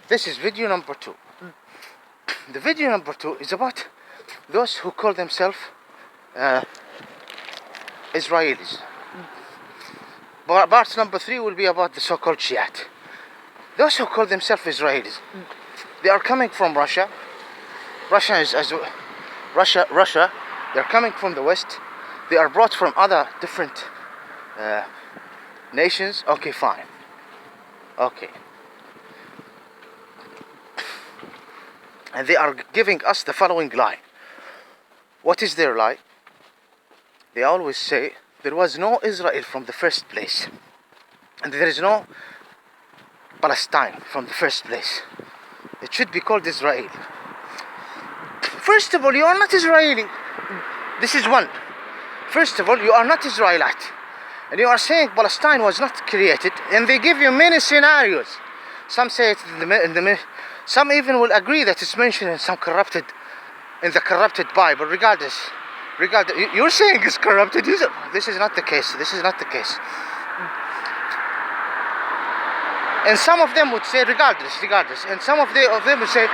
This is video number 2. The video number 2 is about those who call themselves Israelis. But part number 3 will be about the so-called Shiite. Those who call themselves Israelis, they are coming from Russia. Russia. They're coming from the West. They are brought from other different nations. Okay, fine. Okay. And they are giving us the following lie. What is their lie? They always say there was no Israel from the first place, and there is no Palestine from the first place. It should be called Israel. First of all, you are not Israeli. This is one. First of all, you are not Israelite, and you are saying Palestine was not created, and they give you many scenarios. Some say it's in the some even will agree that it's mentioned in the corrupted Bible. Regardless, you're saying it's corrupted. This is not the case. This is not the case. And some of them would say regardless. And some of them would say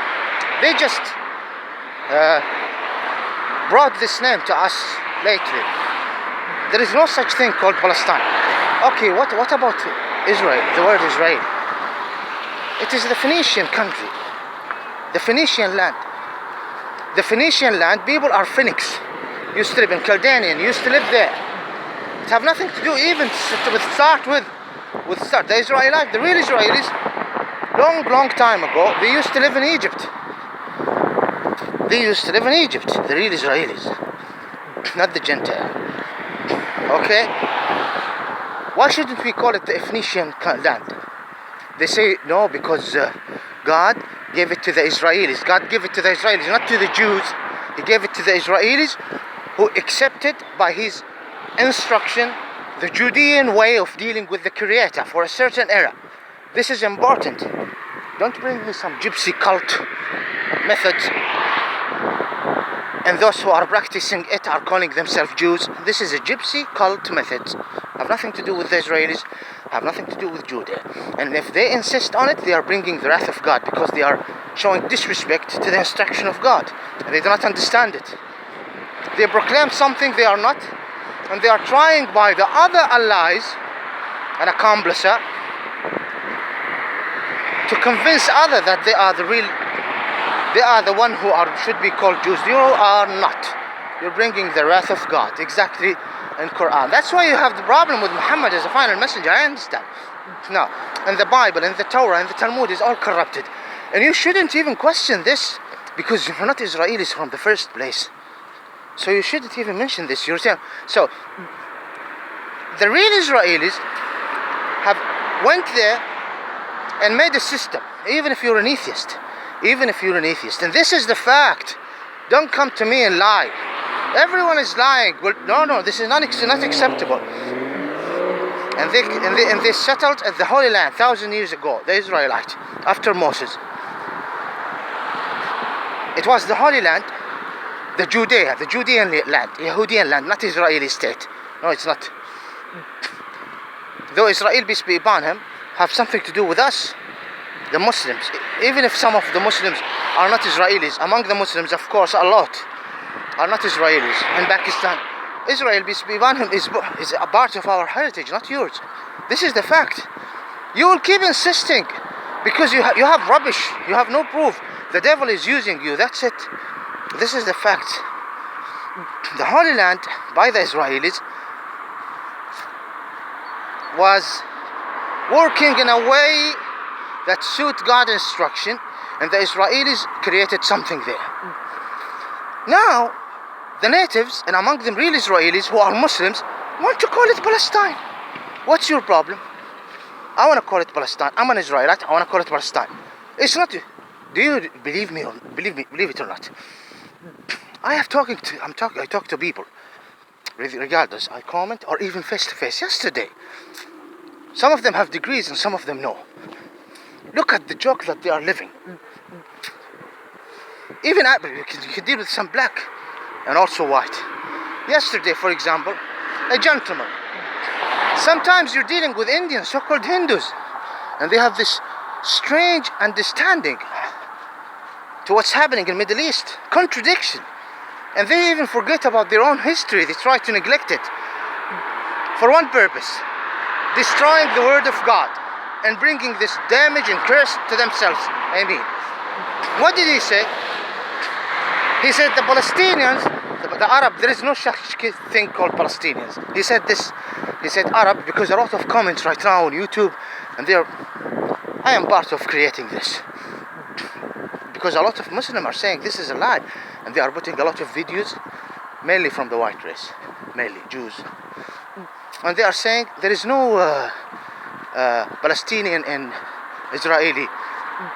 they just brought this name to us lately. There is no such thing called Palestine. Okay, what about Israel? The word Israel. It is the Phoenician country. The Phoenician land. The Phoenician land, people are Phoenix. Used to live in Chaldean, used to live there. It have nothing to do even with the Israelites, the real Israelis, long time ago, they used to live in Egypt. The real Israelis, not the Gentile. Okay? Why shouldn't we call it the Phoenician land? They say no, because God gave it to the Israelis. God gave it to the Israelis, not to the Jews. He gave it to the Israelis, who accepted by his instruction the Judean way of dealing with the Creator for a certain era. This is important. Don't bring me some gypsy cult methods, and those who are practicing it are calling themselves Jews. This is a gypsy cult method. Have nothing to do with the Israelis, have nothing to do with Judah. And if they insist on it, they are bringing the wrath of God, because they are showing disrespect to the instruction of God, and they do not understand it. They proclaim something they are not, and they are trying by the other allies and accomplices to convince others that they are the one who should be called Jews. You are not. You're bringing the wrath of God, exactly in Quran. That's why you have the problem with Muhammad as a final messenger. I understand. No, and the Bible and the Torah and the Talmud is all corrupted, and you shouldn't even question this, because you're not Israelis from the first place. So you shouldn't even mention this yourself. So the real Israelis have went there and made a system. Even if you're an atheist, and this is the fact. Don't come to me and lie. Everyone is lying. Well, no, this is not acceptable. And they settled at the Holy Land 1,000 years ago. The Israelites, after Moses. It was the Holy Land. The Judean land, Yahudian land, not Israeli state. No, it's not. Though Israel, peace be upon him, have something to do with us, the Muslims. Even if some of the Muslims are not Israelis, among the Muslims, of course, a lot are not Israelis. In Pakistan, Israel, peace be upon him, is a part of our heritage, not yours. This is the fact. You will keep insisting, because you have rubbish. You have no proof. The devil is using you. That's it. This is the fact. The Holy Land by the Israelis was working in a way that suit God's instruction, and the Israelis created something there. Now, the natives, and among them real Israelis who are Muslims, want to call it Palestine. What's your problem? I want to call it Palestine. I'm an Israelite. I want to call it Palestine. It's not. Do you believe me? Believe it or not? I talk to people, regardless. I comment, or even face to face. Yesterday, some of them have degrees and some of them no. Look at the joke that they are living. Even you can deal with some black and also white. Yesterday, for example, a gentleman. Sometimes you're dealing with Indians, so-called Hindus, and they have this strange understanding to what's happening in the Middle East. Contradiction. And they even forget about their own history. They try to neglect it for one purpose: destroying the word of God and bringing this damage and curse to themselves. I mean, what did he say? He said the Palestinians, the Arab, there is no such thing called Palestinians. He said this. He said Arab because a lot of comments right now on YouTube, and I am part of creating this, because a lot of Muslims are saying this is a lie, and they are putting a lot of videos, mainly from the white race, mainly Jews, and they are saying there is no Palestinian and Israeli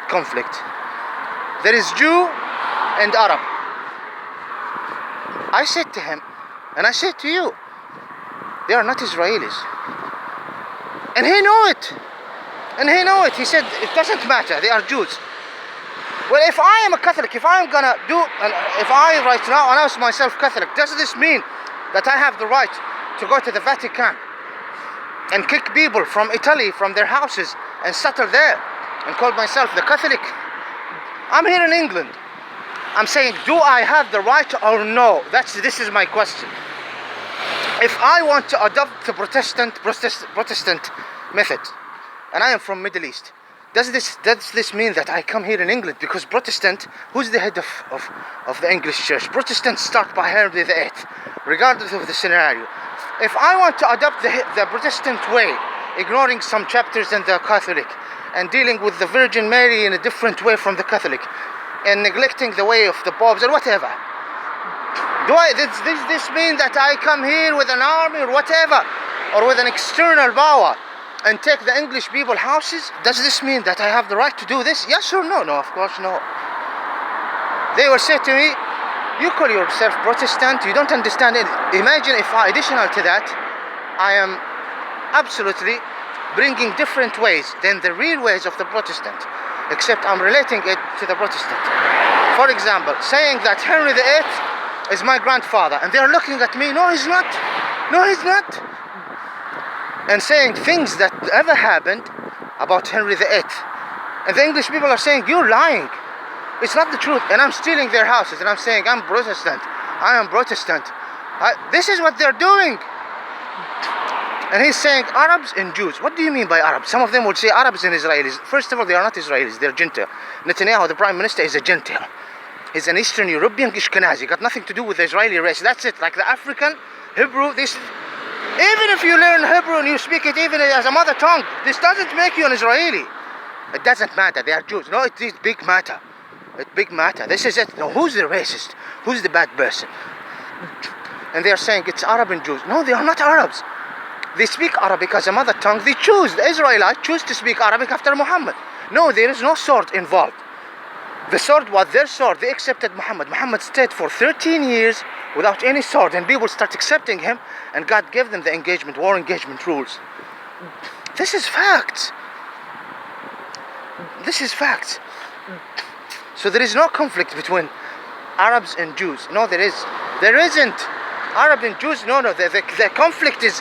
conflict. There is Jew and Arab. I said to him, and I said to you, they are not Israelis. And he knew it. And he knew it. He said, it doesn't matter, they are Jews. Well, if I am a Catholic, if I am gonna do, and if I right now announce myself Catholic, does this mean that I have the right to go to the Vatican and kick people from Italy from their houses and settle there and call myself the Catholic? I'm here in England. I'm saying, do I have the right or no? This is my question. If I want to adopt the Protestant method, and I am from Middle East, does this mean that I come here in England? Because Protestant, who's the head of the English church? Protestants start by Henry VIII, regardless of the scenario. If I want to adopt the Protestant way, ignoring some chapters in the Catholic, and dealing with the Virgin Mary in a different way from the Catholic, and neglecting the way of the popes or whatever, does this mean that I come here with an army or whatever, or with an external power, and take the English people houses? Does this mean that I have the right to do this? Yes or no? No, of course no. They will say to me, you call yourself Protestant, you don't understand it. Imagine if additional to that, I am absolutely bringing different ways than the real ways of the Protestant, except I'm relating it to the Protestant. For example, saying that Henry VIII is my grandfather, and they're looking at me, no he's not, no he's not, and saying things that ever happened about Henry VIII, and the English people are saying, you're lying, it's not the truth, and I'm stealing their houses, and I'm saying I'm Protestant, I am Protestant. This is what they're doing. And he's saying Arabs and Jews. What do you mean by Arabs? Some of them would say Arabs and Israelis. First of all, they are not Israelis, they're Gentile. Netanyahu, the Prime Minister, is a Gentile. He's an Eastern European Ashkenazi, got nothing to do with the Israeli race. That's it, like the African, Hebrew, this. Even if you learn Hebrew and you speak it even as a mother tongue, this doesn't make you an Israeli. It doesn't matter, they are Jews. No, it is big matter. It's big matter. This is it. No, who's the racist? Who's the bad person? And they are saying it's Arab and Jews. No, they are not Arabs. They speak Arabic as a mother tongue. They choose, the Israelites choose to speak Arabic after Muhammad. No, there is no sword involved. The sword was their sword. They accepted Muhammad. Muhammad stayed for 13 years without any sword, and people start accepting him, and God gave them the war engagement rules. This is facts. This is facts. So there is no conflict between Arabs and Jews. No, there isn't. Arab and Jews, no. The conflict is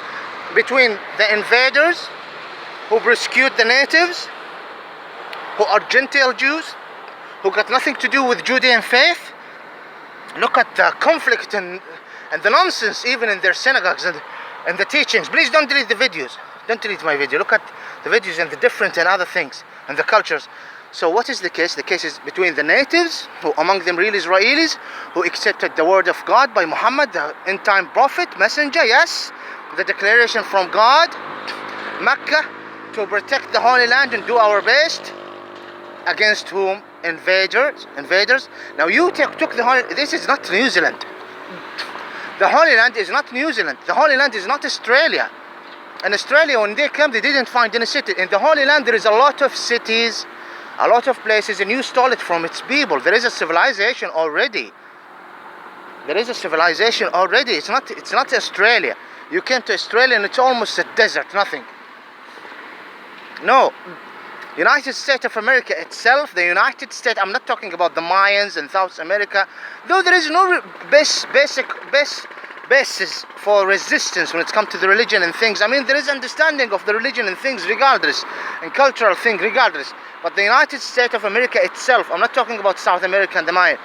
between the invaders who persecute the natives, who are Gentile Jews, who got nothing to do with Judean faith. Look at the conflict and the nonsense even in their synagogues and the teachings. Please don't delete the videos. Don't delete my video. Look at the videos and the different and other things and the cultures. So what is the case? The case is between the natives, who among them real Israelis, who accepted the word of God by Muhammad, the end-time prophet, messenger, yes, the declaration from God, Mecca, to protect the Holy Land and do our best, against whom? Invaders. Now you took the Holy, this is not New Zealand. The Holy Land is not New Zealand. The Holy Land is not Australia. In Australia, when they came, they didn't find any city. In the Holy Land, there is a lot of cities, a lot of places, and you stole it from its people. There is a civilization already. It's not Australia. You came to Australia and it's almost a desert, nothing. No. United States of America itself, the United States, I'm not talking about the Mayans in South America, though there is no base basis for resistance when it's come to the religion and things. I mean, there is understanding of the religion and things regardless, and cultural thing regardless. But the United States of America itself, I'm not talking about South America and the Maya,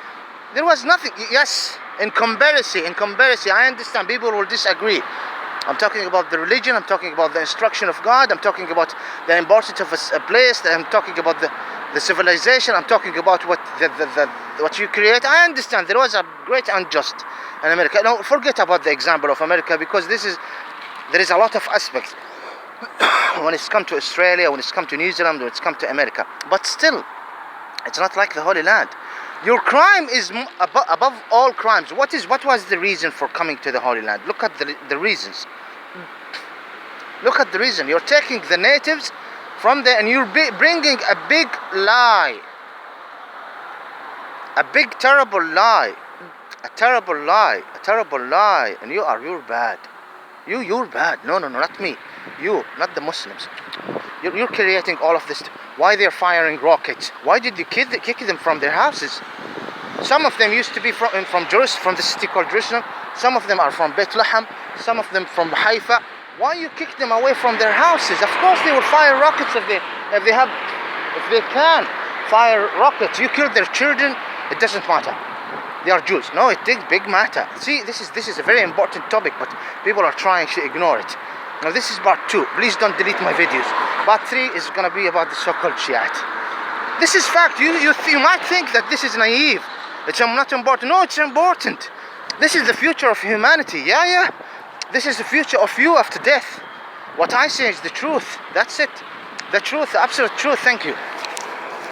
there was nothing. Yes, in comparison, I understand people will disagree. I'm talking about the religion, I'm talking about the instruction of God, I'm talking about the importance of a place, I'm talking about the civilization, I'm talking about what what you create. I understand there was a great unjust in America. No, forget about the example of America, because there is a lot of aspects when it's come to Australia, when it's come to New Zealand, when it's come to America. But still, it's not like the Holy Land. Your crime is above all crimes. What was the reason for coming to the Holy Land? Look at the reasons. Look at the reason. You're taking the natives from there, and you're bringing a big lie. A big terrible lie. A terrible lie. A terrible lie. And you're bad. You're bad. No, not me. You, not the Muslims. You're creating all of this. Why they're firing rockets? Why did you kick them from their houses? Some of them used to be from Jerusalem, from the city called Jerusalem. Some of them are from Bethlehem. Some of them from Haifa. Why you kick them away from their houses? Of course they will fire rockets if they can fire rockets. You kill their children, it doesn't matter. They are Jews. No, it takes big matter. See, this is a very important topic, but people are trying to ignore it. Now this is part 2. Please don't delete my videos. Part 3 is going to be about the so-called Shiite. This is fact. You might think that this is naive. It's not important. No, it's important. This is the future of humanity. Yeah. This is the future of you after death. What I say is the truth. That's it. The truth, the absolute truth. Thank you.